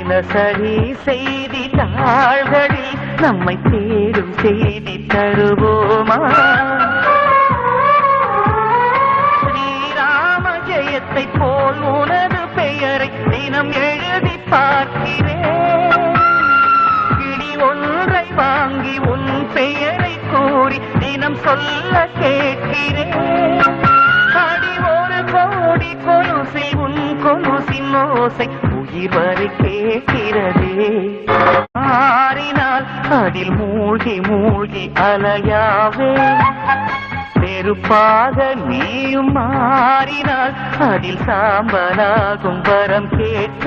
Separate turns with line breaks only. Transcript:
தினசரி செய்தி தாள்களில் நம்மை தேடும் செய்தி தருவோமா? ஸ்ரீராம ஜெயத்தை போல் உனது பெயரை தினம் எழுதி பார்க்கிறேன். கிளி ஒன்றை வாங்கி உன் பெயரை கூறி தினம் சொல்ல கேட்கிறேன். அடி ஒரு கோடி கொலுசில் உன் கொலுசின் ஓசை உயிர் வரை கேட்கிறதே. மாறினால் அதில் மூழ்கி மூழ்கி அலையாவே. நெருப்பாக நீயும் மாறினால் அதில் சாம்பலாகும் வரம் கேட்க